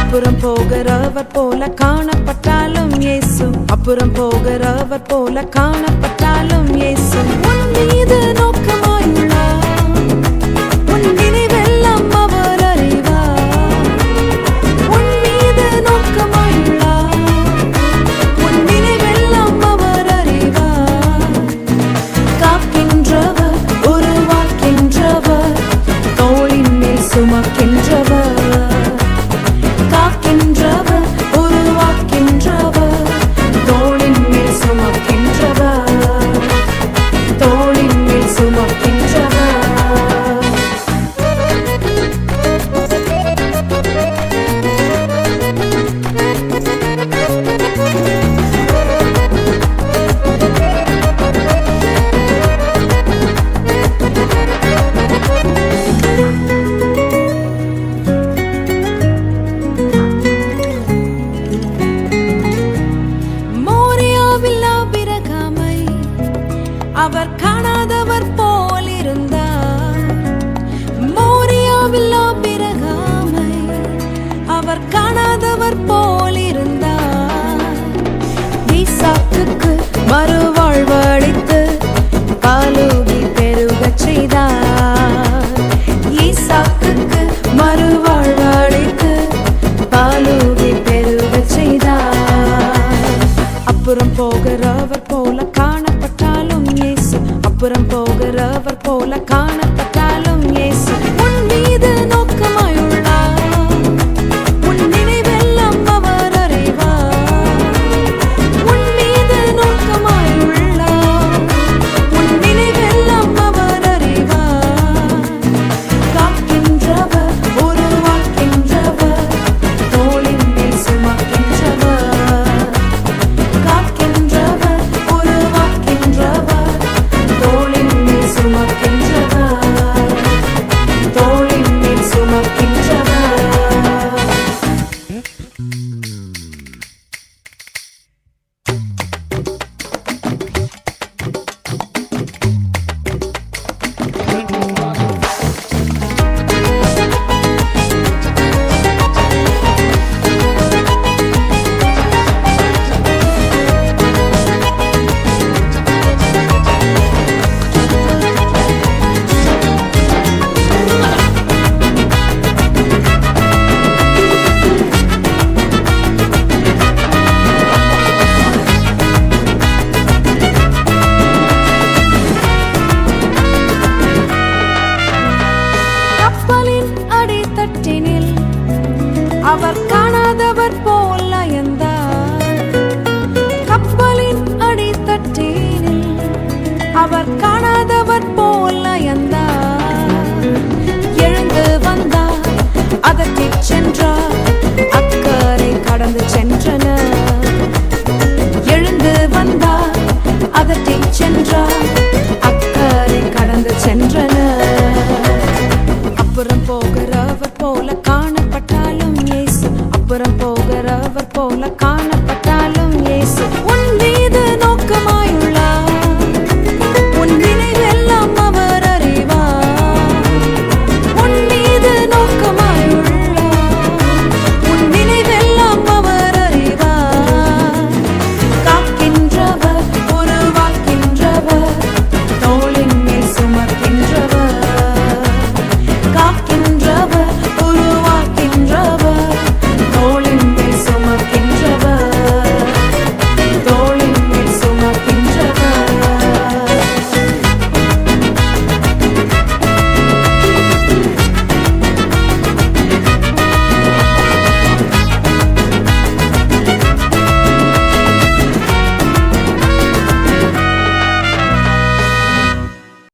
அப்புறம் போகிறவர் போல காணப்பட்டாலும் இயேசு, அப்புறம் போகிறவர் போல காணப்பட்டாலும் இயேசு உன் மீது நோக்கமாயுள்ளார். உன் நினைவெல்லாம் அவர் அறிவார். உன் மீது நோக்கமாயுள்ளார். உன் நினைவெல்லாம் அவர் அறிவார். காக்கின்றவர், உருவாக்கின்றவர், தோளின் மேல் சுமக்கின்றவர். அவர் காணாதவர் போல் இருந்தார். மோரியாவில் ஆபிரகாமை அவர் காணாதவர் போல் இருந்தார். ஈசாக்குக்கு மறுவாழ்வளித்து பாலூகி பெருகச் செய்தார். ஈசாக்குக்கு மறுவாழ்வளித்து பாலூகி பெருகச் செய்தார். அப்புறம் போகிறவர் போல காணப்பட்டாலும் இயேசு, அப்புறம் போகிறவர் போல காணப்பட்டாலும் இயேசு உன் மீது நோக்கமாயுள்ளார். உன் நினைவெல்லாம் அவர் அறிவார். உன் மீது நோக்கமாயுள்ளார். உன் நினைவெல்லாம் அவர் அறிவார். காக்கின்றவர், உருவாக்கின்றவர், தோளின் மேல் சுமக்கின்றவர். காக்கின்றவர், உருவாக்கின்றவர், தோளின் மேல் சுமக்கின்றவர். தோளின் மேல் சுமக்கின்றவர். அவர் காணாதவர் போல் அயர்ந்தார். கப்பலின் அடித்தட்டினில் அவர் காணாதவர் போல் அயர்ந்தார். எழுந்து வந்தார், அதட்டிச் சென்றார், அக்கறை கடந்து சென்றனர். எழுந்து வந்தார், அதட்டிச் சென்றார்,